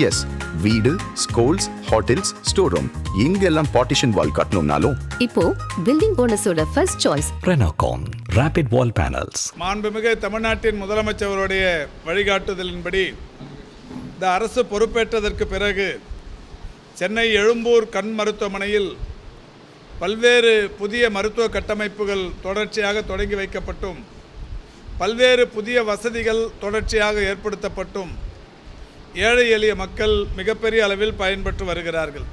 S, வீடு, schools, hotels, store room இங்கெல்லாம் partition wall கட்டணும்னாலும் இப்போ பில்டிங் போனஸோட first choice Renocon Rapid Wall Panels. மாண்புமிகு தமிழ்நாட்டின் முதலமைச்சருடைய வழிகாட்டுதலின்படி இந்த அரசு பொறுப்பேற்றதற்கு பிறகு சென்னை எழும்பூர் கண் மருத்துவமனையில் பல்வேறு புதிய மருத்துவ கட்டமைப்புகள் தொடர்ச்சியாக தொடங்கி வைக்கப்பட்டும் பல்வேறு புதிய வசதிகள் தொடர்ச்சியாக ஏற்படுத்தப்பட்டும் ஏழை எளிய மக்கள் மிகப்பெரிய அளவில் பயன்பெற்று வருகிறார்கள்.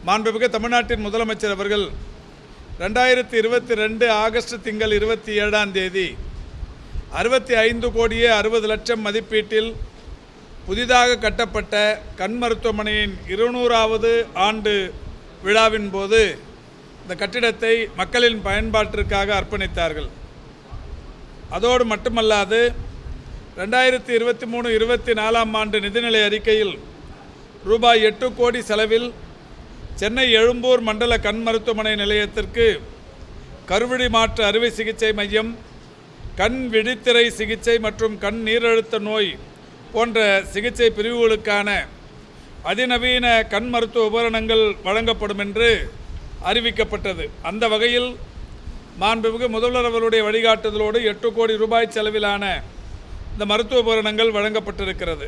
மாண்புமிகு தமிழ்நாட்டின் முதலமைச்சர் அவர்கள் 2022 ஆகஸ்ட் திங்கள் 27ஆம் தேதி 65 கோடியே 60 லட்சம் மதிப்பீட்டில் புதிதாக கட்டப்பட்ட கண் மருத்துவமனையின் 200வது ஆண்டு விழாவின் போது இந்த கட்டிடத்தை மக்களின் பயன்பாட்டிற்காக அர்ப்பணித்தார்கள். அதோடு மட்டுமல்லாது 2023-24 ஆண்டு நிதிநிலை அறிக்கையில் ரூபாய் 8 கோடி செலவில் சென்னை எழும்பூர் மண்டல கண் மருத்துவமனை நிலையத்திற்கு கருவிழி மாற்று அறுவை சிகிச்சை மையம், கண் விழித்திரை சிகிச்சை மற்றும் கண் நீரழுத்த நோய் போன்ற சிகிச்சை பிரிவுகளுக்கான அதிநவீன கண் மருத்துவ உபகரணங்கள் வழங்கப்படும் என்று அறிவிக்கப்பட்டது. அந்த வகையில் மாண்புமிகு முதல்வர் அவர்களுடைய வழிகாட்டுதலோடு 8 கோடி ரூபாய் செலவிலான இந்த மருத்துவ உபகரணங்கள் வழங்கப்பட்டிருக்கிறது.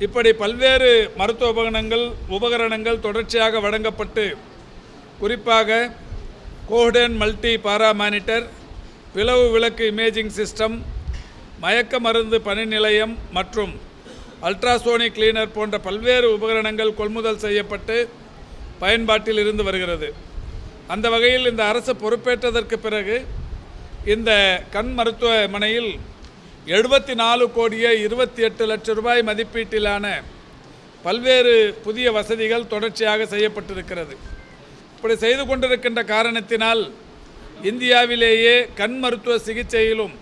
இப்படி பல்வேறு மருத்துவ உபகரணங்கள் தொடர்ச்சியாக வழங்கப்பட்டு குறிப்பாக கோஹ்டன் மல்டி பாரா மானிட்டர், பிளவு விளக்கு இமேஜிங் சிஸ்டம், மயக்க மருந்து பணி நிலையம் மற்றும் அல்ட்ராசோனிக் கிளீனர் போன்ற பல்வேறு உபகரணங்கள் கொள்முதல் செய்யப்பட்டு பயன்பாட்டில் இருந்து வருகிறது. அந்த வகையில் இந்த அரசு பொறுப்பேற்றதற்கு பிறகு இந்த கண் மருத்துவமனையில் 74 கோடியே 28 லட்சம் ரூபாய் மதிப்பீட்டிலான பல்வேறு புதிய வசதிகள் தொடர்ச்சியாக செய்யப்பட்டிருக்கிறது. இப்படி செய்து கொண்டிருக்கின்ற காரணத்தினால் இந்தியாவிலேயே கண் மருத்துவ சிகிச்சையிலும்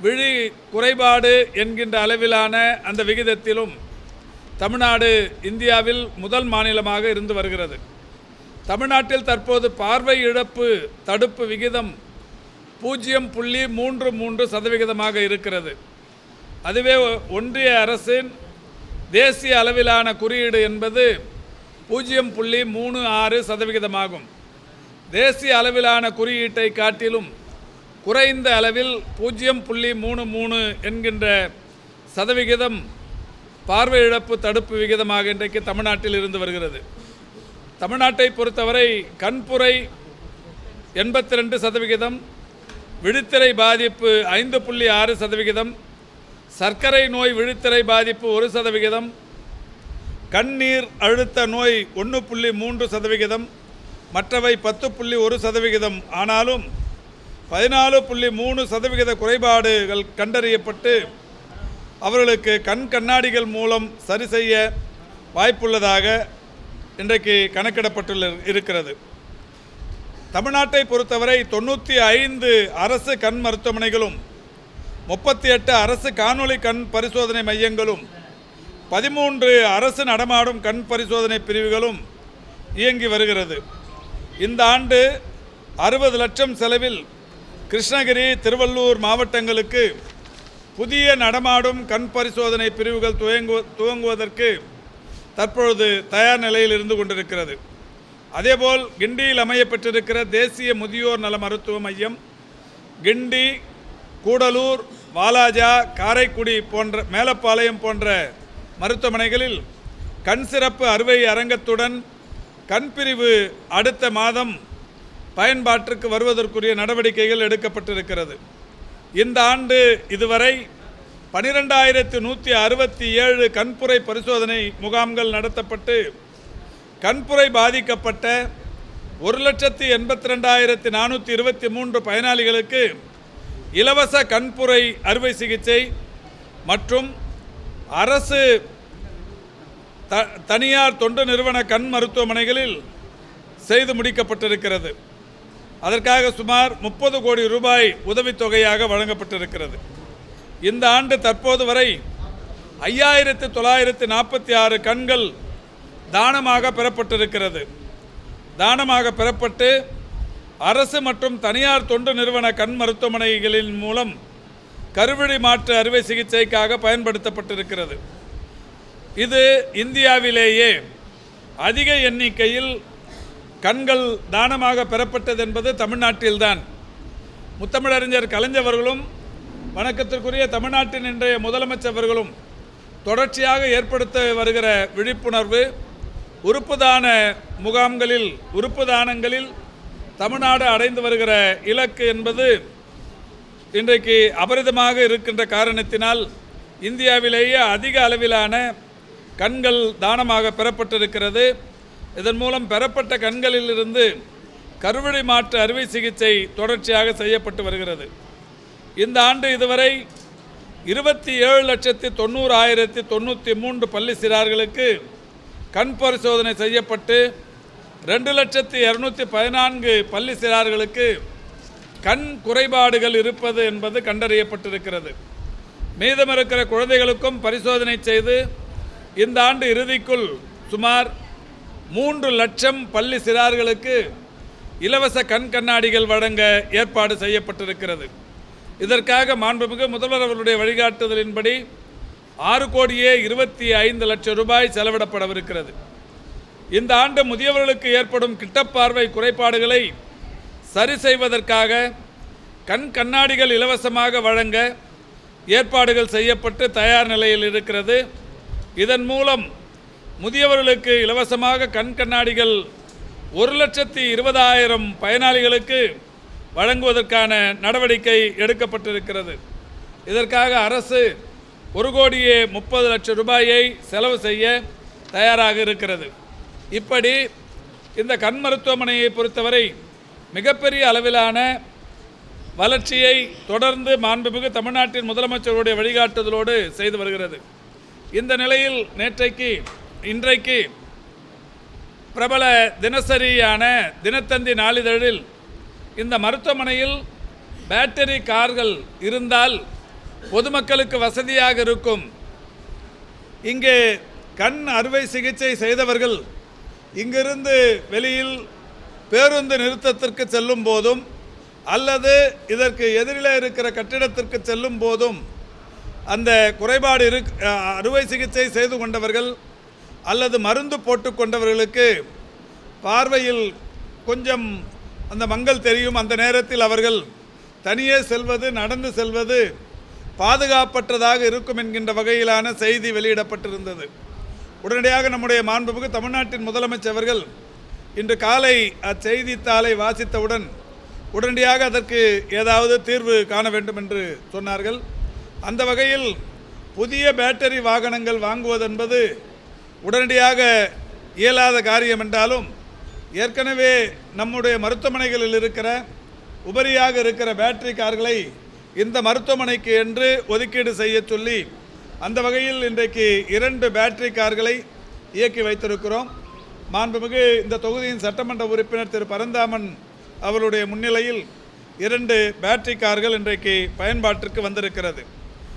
விழி குறைபாடு என்கின்ற அளவிலான அந்த விகிதத்திலும் தமிழ்நாடு இந்தியாவில் முதல் மாநிலமாக இருந்து வருகிறது. தமிழ்நாட்டில் தற்போது பார்வை இழப்பு தடுப்பு விகிதம் 0.33% இருக்கிறது. அதுவே ஒன்றிய அரசின் தேசிய அளவிலான குறியீடு என்பது 0.36% ஆகும். தேசிய அளவிலான குறியீட்டை காட்டிலும் குறைந்த அளவில் 0.33 என்கின்ற சதவிகிதம் பார்வை இழப்பு தடுப்பு விகிதமாக இன்றைக்கு தமிழ்நாட்டில் இருந்து வருகிறது. தமிழ்நாட்டை பொறுத்தவரை கண்புரை 82%, விழித்திரை பாதிப்பு 5.6%, சர்க்கரை நோய் விழித்திரை பாதிப்பு 1%, கண்ணீர் அழுத்த நோய் 1.3%, மற்றவை 10.1%. ஆனாலும் 14.3% குறைபாடுகள் கண்டறியப்பட்டு அவர்களுக்கு கண் கண்ணாடிகள் மூலம் சரி செய்ய வாய்ப்புள்ளதாக இன்றைக்கு கணக்கிடப்பட்டு இருக்கிறது. தமிழ்நாட்டை பொறுத்தவரை 95 அரசு கண் மருத்துவமனைகளும் 38 அரசு காணொளி கண் பரிசோதனை மையங்களும் 13 அரசு நடமாடும் கண் பரிசோதனை பிரிவுகளும் இயங்கி வருகிறது. இந்த ஆண்டு 60 லட்சம் செலவில் கிருஷ்ணகிரி, திருவள்ளூர் மாவட்டங்களுக்கு புதிய நடமாடும் கண் பரிசோதனை பிரிவுகள் துவங்குவதற்கு தற்பொழுது தயார் நிலையில் இருந்து கொண்டிருக்கிறது. அதேபோல் கிண்டியில் அமையப்பட்டிருக்கிற தேசிய முதியோர் நல மருத்துவ மையம் கிண்டி, கூடலூர், வாலாஜா, காரைக்குடி போன்ற மேலப்பாளையம் போன்ற மருத்துவமனைகளில் கண் சிறப்பு அறுவை அரங்கத்துடன் கண் பிரிவு அடுத்த மாதம் பயன்பாட்டிற்கு வருவதற்குரிய நடவடிக்கைகள் எடுக்கப்பட்டிருக்கிறது. இந்த ஆண்டு இதுவரை 12,167 கண்புரை பரிசோதனை முகாம்கள் நடத்தப்பட்டு கண்புரை பாதிக்கப்பட்ட 1,82,423 பயனாளிகளுக்கு இலவச கண்புரை அறுவை சிகிச்சை மற்றும் அரசு தனியார் தொண்டு நிறுவன கண் மருத்துவமனைகளில் செய்து முடிக்கப்பட்டிருக்கிறது. அதற்காக சுமார் 30 கோடி ரூபாய் உதவித்தொகையாக வழங்கப்பட்டிருக்கிறது. இந்த ஆண்டு தற்போது வரை 5,946 கண்கள் தானமாக பெறப்பட்டிருக்கிறது. தானமாக பெறப்பட்டு அரசு மற்றும் தனியார் தொண்டு நிறுவன கண் மருத்துவமனைகளின் மூலம் கருவிழி மாற்று அறுவை சிகிச்சைக்காக பயன்படுத்தப்பட்டிருக்கிறது. இது இந்தியாவிலேயே அதிக எண்ணிக்கையில் கண்கள் தானமாக பெறப்பட்டது என்பது தமிழ்நாட்டில்தான். முத்தமிழறிஞர் கலைஞர்களும் வணக்கத்திற்குரிய தமிழ்நாட்டின் இன்றைய முதலமைச்சர்களும் தொடர்ச்சியாக ஏற்படுத்த வருகிற விழிப்புணர்வு உறுப்பு தான முகாம்களில் உறுப்பு தானங்களில் தமிழ்நாடு அடைந்து வருகிற இலக்கு என்பது இன்றைக்கு அபரிதமாக இருக்கின்ற காரணத்தினால் இந்தியாவிலேயே அதிக அளவிலான கண்கள் தானமாக பெறப்பட்டிருக்கிறது. இதன் மூலம் பெறப்பட்ட கண்களிலிருந்து கருவழி மாற்று அறுவை சிகிச்சை தொடர்ச்சியாக செய்யப்பட்டு வருகிறது. இந்த ஆண்டு இதுவரை 27,90,093 பள்ளி சிறார்களுக்கு கண் பரிசோதனை செய்யப்பட்டு 2,214 பள்ளி சிறார்களுக்கு கண் குறைபாடுகள் இருப்பது என்பது கண்டறியப்பட்டிருக்கிறது. மீதம் இருக்கிற குழந்தைகளுக்கும் பரிசோதனை செய்து இந்த ஆண்டு இறுதிக்குள் சுமார் 3 லட்சம் பள்ளி சிறார்களுக்கு இலவச கண் கண்ணாடிகள் வழங்க ஏற்பாடு செய்யப்பட்டிருக்கிறது. இதற்காக மாண்புமிகு முதல்வர் அவர்களுடைய வழிகாட்டுதலின்படி 6,25,00,000 ரூபாய் செலவிடப்படவிருக்கிறது. இந்த ஆண்டு முதியவர்களுக்கு ஏற்படும் கிட்டப்பார்வை குறைபாடுகளை சரி செய்வதற்காக கண் கண்ணாடிகள் இலவசமாக வழங்க ஏற்பாடுகள் செய்யப்பட்டு தயார் நிலையில் இருக்கிறது. இதன் மூலம் முதியவர்களுக்கு இலவசமாக கண் கண்ணாடிகள் 1,20,000 பயனாளிகளுக்கு வழங்குவதற்கான நடவடிக்கை எடுக்கப்பட்டிருக்கிறது. இதற்காக அரசு 1,30,00,000 ரூபாயை செலவு செய்ய தயாராக இருக்கிறது. இப்படி இந்த கண் மருத்துவமனையை பொறுத்தவரை மிகப்பெரிய அளவிலான வளர்ச்சியை தொடர்ந்து மாண்புமிகு தமிழ்நாட்டின் முதலமைச்சருடைய வழிகாட்டுதலோடு செய்து வருகிறது. இந்த நிலையில் இன்றைக்கு பிரபல தினசரியான தினத்தந்தி நாளிதழில் இந்த மருத்துவமனையில் பேட்டரி கார்கள் இருந்தால் பொதுமக்களுக்கு வசதியாக இருக்கும், இங்கே கண் அறுவை சிகிச்சை செய்தவர்கள் இங்கிருந்து வெளியில் பேருந்து நிறுத்தத்திற்கு செல்லும் போதும் அல்லது இதற்கு எதிரில் இருக்கிற கட்டிடத்திற்கு செல்லும் போதும் அந்த குறைபாடு அறுவை சிகிச்சை செய்து கொண்டவர்கள் அல்லது மருந்து போட்டு கொண்டவர்களுக்கு பார்வையில் கொஞ்சம் அந்த மங்கல் தெரியும். அந்த நேரத்தில் அவர்கள் தனியே செல்வது நடந்து செல்வது பாதுகாப்பற்றதாக இருக்கும் என்கின்ற வகையிலான செய்தி வெளியிடப்பட்டிருந்தது. உடனடியாக நம்முடைய மாண்புமிகு தமிழ்நாட்டின் முதலமைச்சர் அவர்கள் இன்று காலை அச்செய்தித்தாளை வாசித்தவுடன் உடனடியாக அதற்கு ஏதாவது தீர்வு காண வேண்டும் என்று சொன்னார்கள். அந்த வகையில் புதிய பேட்டரி வாகனங்கள் வாங்குவதென்பது உடனடியாக இயலாத காரியம் என்றாலும் ஏற்கனவே நம்முடைய மருத்துவமனைகளில் இருக்கிற உபரியாக இருக்கிற பேட்டரி கார்களை இந்த மருத்துவமனைக்கு என்று ஒதுக்கீடு செய்ய சொல்லி அந்த வகையில் இன்றைக்கு 2 பேட்டரி கார்களை இயக்கி வைத்திருக்கிறோம். மாண்புமிகு இந்த தொகுதியின் சட்டமன்ற உறுப்பினர் திரு பரந்தாமன் அவருடைய முன்னிலையில் 2 பேட்டரி கார்கள் இன்றைக்கு பயன்பாட்டிற்கு வந்திருக்கிறது.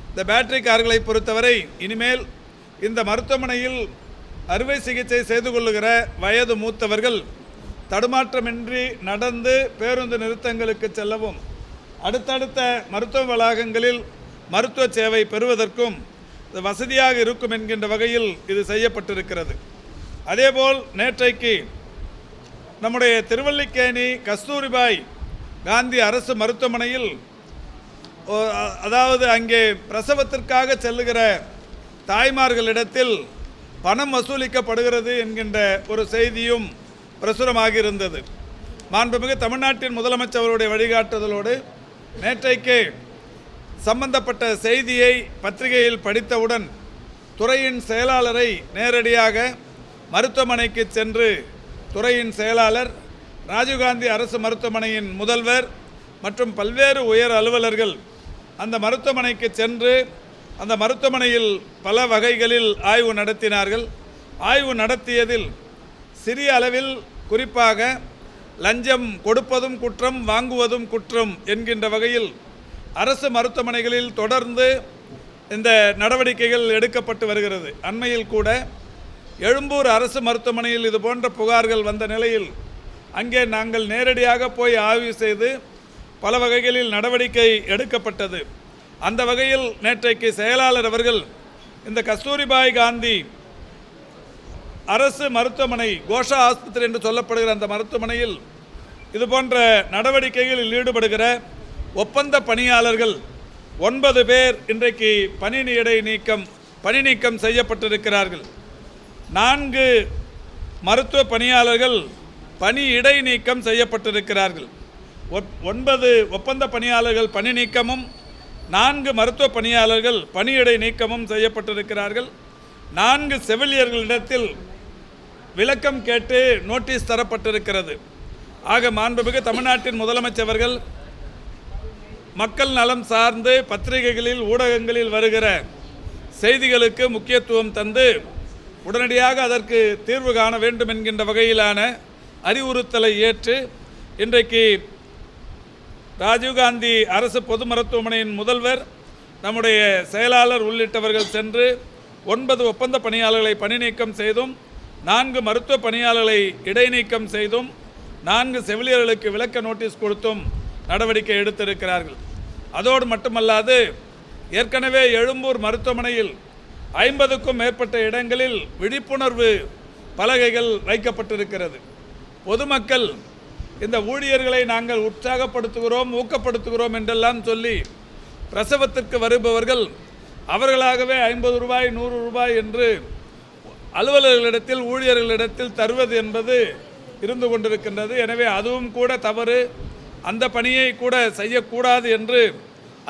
இந்த பேட்டரி கார்களை பொறுத்தவரை இனிமேல் இந்த மருத்துவமனையில் அறுவை சிகிச்சை செய்து கொள்ளுகிற வயது மூத்தவர்கள் தடுமாற்றமின்றி நடந்து பேருந்து நிறுத்தங்களுக்கு செல்லவும் அடுத்தடுத்த மருத்துவ வளாகங்களில் மருத்துவ சேவை பெறுவதற்கும் வசதியாக இருக்கும் என்கின்ற வகையில் இது செய்யப்பட்டிருக்கிறது. அதேபோல் நேற்றைக்கு நம்முடைய திருவல்லிக்கேணி கஸ்தூரிபாய் காந்தி அரசு மருத்துவமனையில் அதாவது அங்கே பிரசவத்திற்காக செல்லுகிற தாய்மார்களிடத்தில் பணம் வசூலிக்கப்படுகிறது என்கின்ற ஒரு செய்தியும் பிரசுரமாகி இருந்தது. மாண்புமிகு தமிழ்நாட்டின் முதலமைச்சர் அவருடைய வழிகாட்டுதலோடு நேற்றைக்கு சம்பந்தப்பட்ட செய்தியை பத்திரிகையில் படித்தவுடன் துறையின் செயலாளரை நேரடியாக மருத்துவமனைக்கு சென்று துறையின் செயலாளர், ராஜீவ்காந்தி அரசு மருத்துவமனையின் முதல்வர் மற்றும் பல்வேறு உயர் அலுவலர்கள் அந்த மருத்துவமனைக்கு சென்று அந்த மருத்துவமனையில் பல வகைகளில் ஆய்வு நடத்தினார்கள். ஆய்வு நடத்தியதில் சிறிய அளவில் குறிப்பாக லஞ்சம் கொடுப்பதும் குற்றம் வாங்குவதும் குற்றம் என்கின்ற வகையில் அரசு மருத்துவமனைகளில் தொடர்ந்து இந்த நடவடிக்கைகள் எடுக்கப்பட்டு வருகிறது. அண்மையில் கூட எழும்பூர் அரசு மருத்துவமனையில் இது போன்ற புகார்கள் வந்த நிலையில் அங்கே நாங்கள் நேரடியாக போய் ஆய்வு செய்து பல வகைகளில் நடவடிக்கை எடுக்கப்பட்டது. அந்த வகையில் நேற்றைக்கு செயலாளர் அவர்கள் இந்த கஸ்தூரிபாய் காந்தி அரசு மருத்துவமனை கோஷா ஆஸ்பத்திரி என்று சொல்லப்படுகிற அந்த மருத்துவமனையில் இது போன்ற நடவடிக்கைகளில் ஈடுபடுகிற ஒப்பந்த பணியாளர்கள் 9 பேர் இன்றைக்கு பணி நீக்கம் செய்யப்பட்டிருக்கிறார்கள். 4 மருத்துவ பணியாளர்கள் பணி இடை நீக்கம் செய்யப்பட்டிருக்கிறார்கள். 9 ஒப்பந்த பணியாளர்கள் பணி நீக்கமும் 4 மருத்துவ பணியாளர்கள் பணியிடை நீக்கமும் செய்யப்பட்டிருக்கிறார்கள். 4 செவிலியர்களிடத்தில் விளக்கம் கேட்டு நோட்டீஸ் தரப்பட்டிருக்கிறது. ஆக மாண்புமிகு தமிழ்நாட்டின் முதலமைச்சர்கள் மக்கள் நலம் சார்ந்து பத்திரிகைகளில் ஊடகங்களில் வருகிற செய்திகளுக்கு முக்கியத்துவம் தந்து உடனடியாக அதற்கு தீர்வு காண வேண்டும் என்கின்ற வகையிலான அறிவுறுத்தலை ஏற்று இன்றைக்கு ராஜீவ்காந்தி அரசு பொது மருத்துவமனையின் முதல்வர் நம்முடைய செயலாளர் உள்ளிட்டவர்கள் சென்று 9 ஒப்பந்த பணியாளர்களை பணி நீக்கம் செய்தும் 4 மருத்துவ பணியாளர்களை இடைநீக்கம் செய்தும் 4 செவிலியர்களுக்கு விளக்க நோட்டீஸ் கொடுத்தும் நடவடிக்கை எடுத்திருக்கிறார்கள். அதோடு மட்டுமல்லாது ஏற்கனவே எழும்பூர் மருத்துவமனையில் 50க்கும் மேற்பட்ட இடங்களில் விழிப்புணர்வு பலகைகள் வைக்கப்பட்டிருக்கிறது. பொதுமக்கள் இந்த ஊழியர்களை நாங்கள் உற்சாகப்படுத்துகிறோம், ஊக்கப்படுத்துகிறோம் என்றெல்லாம் சொல்லி பிரசவத்திற்கு வருபவர்கள் அவர்களாகவே 50 ரூபாய் 100 ரூபாய் என்று அலுவலர்களிடத்தில் ஊழியர்களிடத்தில் தருவது என்பது இருந்து கொண்டிருக்கின்றது. எனவே அதுவும் கூட தவறு. அந்த பணியை கூட செய்யக்கூடாது என்று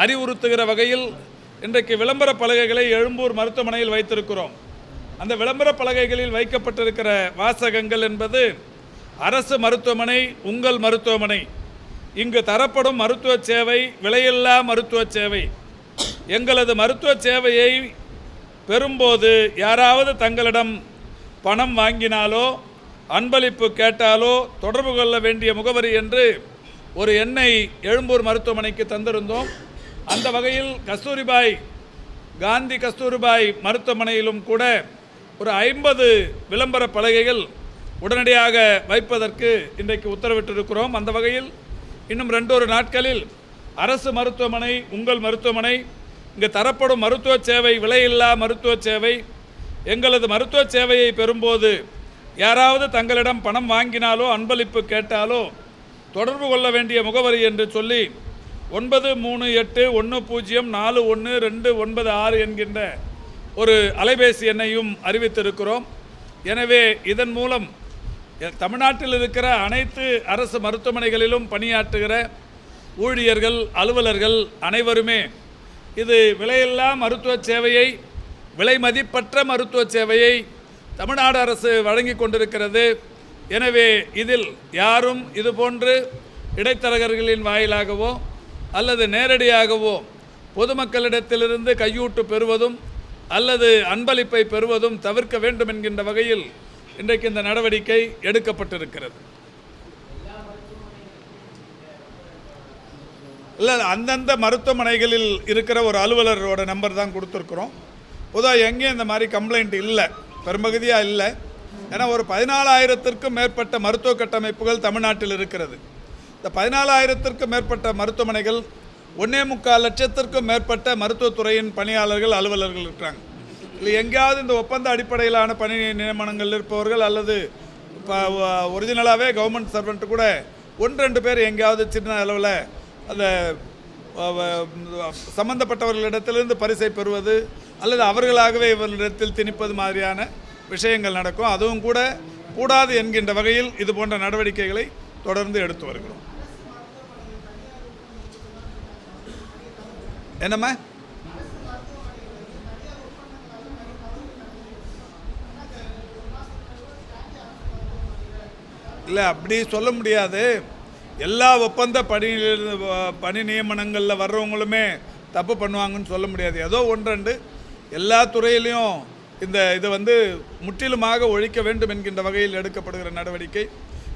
அறிவுறுத்துகிற வகையில் இன்றைக்கு விளம்பர பலகைகளை எழும்பூர் மருத்துவமனையில் வைத்திருக்கிறோம். அந்த விளம்பர பலகைகளில் வைக்கப்பட்டிருக்கிற வாசகங்கள் என்பது அரசு மருத்துவமனை உங்கள் மருத்துவமனை, இங்கு தரப்படும் மருத்துவ சேவை விலையில்லா மருத்துவ சேவை. எங்களது மருத்துவ சேவையை பெறும்போது யாராவது தங்களிடம் பணம் வாங்கினாலோ அன்பளிப்பு கேட்டாலோ தொடர்பு கொள்ள வேண்டிய முகவரி என்று ஒரு எண்ணை எழும்பூர் மருத்துவமனைக்கு தந்திருந்தோம். அந்த வகையில் காந்தி கஸ்தூரிபாய் மருத்துவமனையிலும் கூட ஒரு 50 விளம்பர பலகைகள் உடனடியாக வைப்பதற்கு இன்றைக்கு உத்தரவிட்டிருக்கிறோம். அந்த வகையில் இன்னும் 2 நாட்களில் அரசு மருத்துவமனை உங்கள் மருத்துவமனை, இங்கு தரப்படும் மருத்துவ சேவை விலையில்லா மருத்துவ சேவை, எங்களது மருத்துவ சேவையை பெறும்போது யாராவது தங்களிடம் பணம் வாங்கினாலோ அன்பளிப்பு கேட்டாலோ தொடர்பு கொள்ள வேண்டிய முகவரி என்று சொல்லி 9381041296 என்கின்ற ஒரு அலைபேசி எண்ணையும் அறிவித்திருக்கிறோம். எனவே இதன் மூலம் தமிழ்நாட்டில் இருக்கிற அனைத்து அரசு மருத்துவமனைகளிலும் பணியாற்றுகிற ஊழியர்கள் அலுவலர்கள் அனைவருமே இது விலையில்லா மருத்துவ சேவையை, விலை மதிப்பற்ற மருத்துவ சேவையை தமிழ்நாடு அரசு வழங்கி கொண்டிருக்கிறது. எனவே இதில் யாரும் இதுபோன்று இடைத்தரகர்களின் வாயிலாகவோ அல்லது நேரடியாகவோ பொதுமக்களிடத்திலிருந்து கையூட்டு பெறுவதும் அல்லது அன்பளிப்பை பெறுவதும் தவிர்க்க வேண்டும் என்கின்ற வகையில் இன்றைக்கு இந்த நடவடிக்கை எடுக்கப்பட்டிருக்கிறது. இல்லை, அந்தந்த மருத்துவமனைகளில் இருக்கிற ஒரு அலுவலரோட நம்பர் தான் கொடுத்துருக்குறோம். பொதுவாக எங்கேயும் இந்த மாதிரி கம்ப்ளைண்ட் இல்லை, பெரும்பகுதியாக இல்லை. ஏன்னா ஒரு 14,000க்கும் மேற்பட்ட மருத்துவ கட்டமைப்புகள் தமிழ்நாட்டில் இருக்கிறது. இந்த 14,000க்கும் மேற்பட்ட மருத்துவமனைகள் 1.25 லட்சத்திற்கும் மேற்பட்ட மருத்துவத்துறையின் பணியாளர்கள் அலுவலர்கள் இருக்கிறாங்க. இல்லை எங்கேயாவது இந்த ஒப்பந்த அடிப்படையிலான பணி நியமனங்கள் இருப்பவர்கள் அல்லது இப்போ ஒரிஜினலாகவே கவர்மெண்ட் சர்வெண்ட்டு கூட 1-2 பேர் எங்கேயாவது சின்ன அளவில் அந்த சம்பந்தப்பட்டவர்களிடத்திலிருந்து பரிசை பெறுவது அல்லது அவர்களாகவே இவர்களிடத்தில் திணிப்பது மாதிரியான விஷயங்கள் நடக்கும். அதுவும் கூட கூடாது என்கின்ற வகையில் இது போன்ற நடவடிக்கைகளை தொடர்ந்து எடுத்து வருகிறோம். என்னம்மா? இல்லை, அப்படி சொல்ல முடியாது. எல்லா ஒப்பந்த பணி நியமனங்களில் வர்றவங்களுமே தப்பு பண்ணுவாங்கன்னு சொல்ல முடியாது. ஏதோ 1-2 எல்லா துறையிலையும் இதை முற்றிலுமாக ஒழிக்க வேண்டும் என்கின்ற வகையில் எடுக்கப்படுகிற நடவடிக்கை.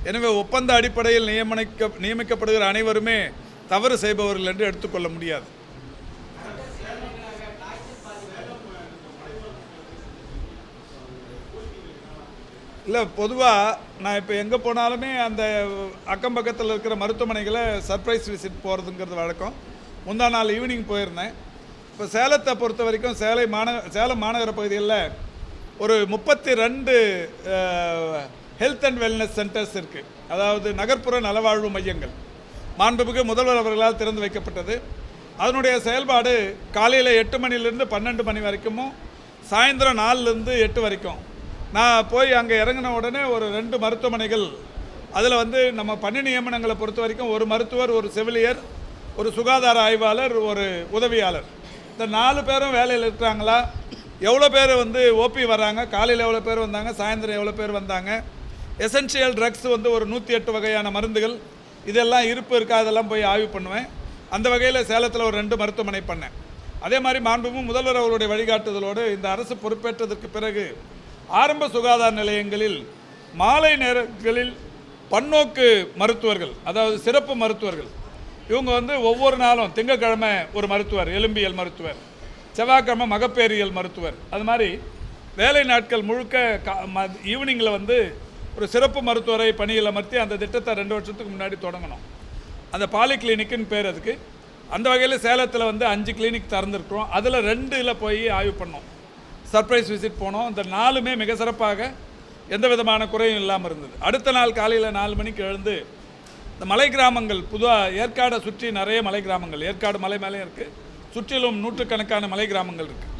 எனவே ஒப்பந்த அடிப்படையில் நியமிக்கப்படுகிற அனைவருமே தவறு செய்பவர்கள் என்று எடுத்துக்கொள்ள முடியாது. இல்லை, பொதுவாக நான் இப்போ எங்கே போனாலுமே அந்த அக்கம் பக்கத்தில் இருக்கிற மருத்துவமனைகளை சர்ப்ரைஸ் விசிட் போகிறதுங்கிறது வழக்கம். முந்தா நாள் ஈவினிங் போயிருந்தேன். இப்போ சேலத்தை பொறுத்த வரைக்கும் சேலம் மாநகர பகுதிகளில் ஒரு 32 ஹெல்த் அண்ட் வெல்னஸ் சென்டர்ஸ் இருக்குது. அதாவது நகர்ப்புற நலவாழ்வு மையங்கள் மாண்புமிகு முதல்வர் அவர்களால் திறந்து வைக்கப்பட்டது. அதனுடைய செயல்பாடு காலையில் 8 மணிலேருந்து 12 மணி வரைக்கும், சாயந்தரம் 4லேருந்து 8 வரைக்கும். நான் போய் அங்கே இறங்கின உடனே ஒரு 2 மருத்துவமனைகள், அதில் வந்து நம்ம பணி நியமனங்களை பொறுத்த வரைக்கும் ஒரு மருத்துவர், ஒரு செவிலியர், ஒரு சுகாதார ஆய்வாளர், ஒரு உதவியாளர், இந்த 4 பேரும் வேலையில் இருக்கிறாங்களா, எவ்வளோ பேர் வந்து ஓபி வர்றாங்க, காலையில் எவ்வளோ பேர் வந்தாங்க, சாயந்தரம் எவ்வளோ பேர் வந்தாங்க, எசென்ஷியல் ட்ரக்ஸ் வந்து ஒரு 108 வகையான மருந்துகள் இதெல்லாம் இருப்பு இருக்கா, அதெல்லாம் போய் ஆய்வு பண்ணுவேன். அந்த வகையில் சேலத்தில் ஒரு 2 மருத்துவமனை பண்ணேன். அதே மாதிரி மாண்புமிகு முதல்வர் அவருடைய வழிகாட்டுதலோடு இந்த அரசு பொறுப்பேற்றதற்கு பிறகு ஆரம்ப சுகாதார நிலையங்களில் மாலை நேரங்களில் பன்னோக்கு மருத்துவர்கள், அதாவது சிறப்பு மருத்துவர்கள், இவங்க வந்து ஒவ்வொரு நாளும் திங்கட்கிழமை ஒரு மருத்துவர், எலும்பியல் மருத்துவர், செவ்வாய்க்கிழமை மகப்பேறியல் மருத்துவர், அது மாதிரி வேலை நாட்கள் முழுக்க ஈவினிங்கில் வந்து ஒரு சிறப்பு மருத்துவரை பணியில் அமர்த்தி அந்த திட்டத்தை 2 வருஷத்துக்கு முன்னாடி தொடங்கணும். அந்த பாலி கிளினிக்குன்னு பேர் அதுக்கு. அந்த வகையில் சேலத்தில் வந்து 5 கிளினிக் திறந்துருக்குறோம். அதில் 2ல் போய் ஆய்வு பண்ணோம், சர்ப்ரைஸ் விசிட் போனோம். இந்த 4மே மிக சிறப்பாக எந்த விதமான குறையும் இல்லாமல் இருந்தது. அடுத்த நாள் காலையில் 4 மணிக்கு எழுந்து இந்த மலை கிராமங்கள், பொதுவாக ஏற்காடை சுற்றி நிறைய மலை கிராமங்கள், ஏற்காடு மலை மேலே இருக்குது, சுற்றிலும் நூற்றுக்கணக்கான மலை கிராமங்கள் இருக்குது.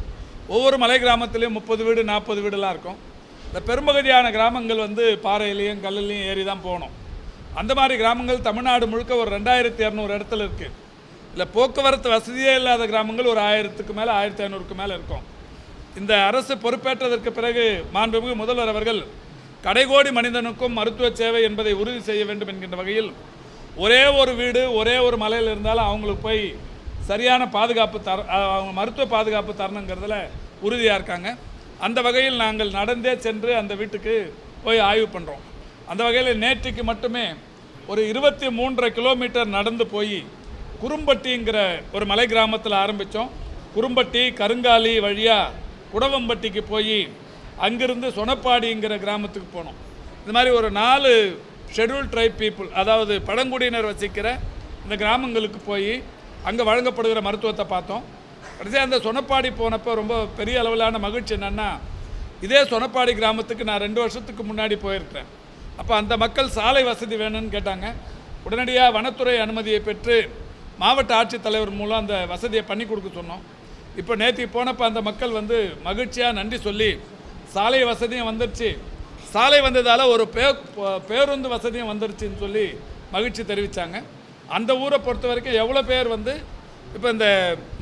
ஒவ்வொரு மலை கிராமத்துலேயும் 30 வீடு 40 வீடுலாம் இருக்கும். இந்த பெரும்பகுதியான கிராமங்கள் வந்து பாறையிலையும் கல்லுலையும் ஏறி தான் போகணும். அந்த மாதிரி கிராமங்கள் தமிழ்நாடு முழுக்க ஒரு 2200 இடத்துல இருக்குது. இல்லை போக்குவரத்து வசதியே இல்லாத கிராமங்கள் ஒரு 1000க்கு மேலே 1500க்கு மேலே இருக்கும். இந்த அரசு பொறுப்பேற்றதற்கு பிறகு மாண்புமிகு முதல்வர் அவர்கள் கடைகோடி மனிதனுக்கும் மருத்துவ சேவை என்பதை உறுதி செய்ய வேண்டும் என்கின்ற வகையில் ஒரே ஒரு வீடு ஒரே ஒரு மலையில் இருந்தாலும் அவங்களுக்கு போய் சரியான பாதுகாப்பு அவங்க மருத்துவ பாதுகாப்பு தரணுங்கிறதுல உறுதியாக இருக்காங்க. அந்த வகையில் நாங்கள் நடந்தே சென்று அந்த வீட்டுக்கு போய் ஆய்வு பண்ணுறோம். அந்த வகையில் நேற்றுக்கு மட்டுமே ஒரு 23 கிலோமீட்டர் நடந்து போய் குறும்பட்டிங்கிற ஒரு மலை கிராமத்தில் ஆரம்பித்தோம். குறும்பட்டி கருங்காலி வழியாக குடவம்பட்டிக்கு போய் அங்கிருந்து சொனப்பாடிங்கிற கிராமத்துக்கு போனோம். இந்த மாதிரி ஒரு 4 ஷெட்யூல் ட்ரைப் பீப்புள், அதாவது பழங்குடியினர் வசிக்கிற இந்த கிராமங்களுக்கு போய் அங்கே வழங்கப்படுகிற மருத்துவத்தை பார்த்தோம். கடைசியாக அந்த சொனப்பாடி போனப்போ ரொம்ப பெரிய அளவிலான மகிழ்ச்சி என்னென்னா, இதே சொனப்பாடி கிராமத்துக்கு நான் 2 வருஷத்துக்கு முன்னாடி போயிருக்கிறேன். அப்போ அந்த மக்கள் சாலை வசதி வேணும்னு கேட்டாங்க. உடனடியாக வனத்துறை அனுமதியை பெற்று மாவட்ட ஆட்சித்தலைவர் மூலம் அந்த வசதியை பண்ணி கொடுக்க சொன்னோம். இப்போ நேற்று போனப்போ அந்த மக்கள் வந்து மகிழ்ச்சியாக நன்றி சொல்லி சாலை வசதியும் வந்துருச்சு, சாலை வந்ததால் ஒரு பேருந்து வசதியும் வந்துருச்சுன்னு சொல்லி மகிழ்ச்சி தெரிவித்தாங்க. அந்த ஊரை பொறுத்த வரைக்கும் எவ்வளோ பேர் வந்து இப்போ இந்த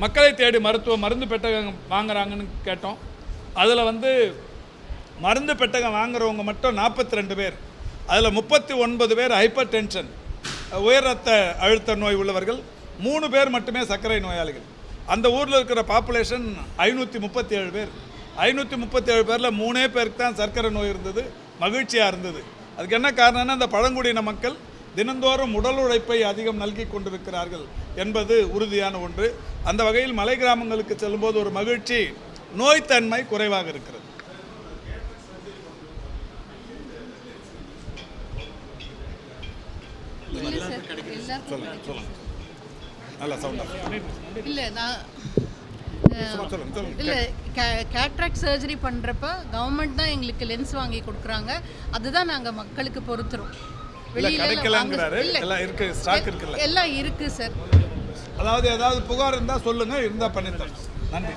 மக்களை தேடி மருந்து பெட்டகம் வாங்குறாங்கன்னு கேட்டோம். அதில் வந்து மருந்து பெட்டகம் வாங்குறவங்க மட்டும் 42 பேர், அதில் 39 பேர் ஹைப்பர் டென்ஷன், உயர் ரத்த அழுத்த நோய் உள்ளவர்கள், 3 பேர் மட்டுமே சர்க்கரை நோயாளிகள். அந்த ஊரில் இருக்கிற பாப்புலேஷன் 537 பேர். 537 பேரில் 3 பேருக்கு தான் சர்க்கரை நோய் இருந்தது. மகிழ்ச்சியாக இருந்தது. அதுக்கு என்ன காரணம்னா, இந்த பழங்குடியின மக்கள் தினந்தோறும் உடல் உழைப்பை அதிகம் நல்கி கொண்டிருக்கிறார்கள் என்பது உறுதியான ஒன்று. அந்த வகையில் மலை கிராமங்களுக்கு செல்லும்போது ஒரு மகிழ்ச்சி, நோய்த்தன்மை குறைவாக இருக்கிறது. இல்லை, கேட்ராக்ட் சர்ஜரி பண்ணுறப்ப கவர்மெண்ட் தான் எங்களுக்கு லென்ஸ் வாங்கி கொடுக்குறாங்க. அதுதான் நாங்கள் மக்களுக்கு பொறுத்துறோம். எல்லாம் இருக்கு சார். அதாவது ஏதாவது புகார் இருந்தால் சொல்லுங்கள், இருந்தால் பண்ணித்தரோம். நன்றி.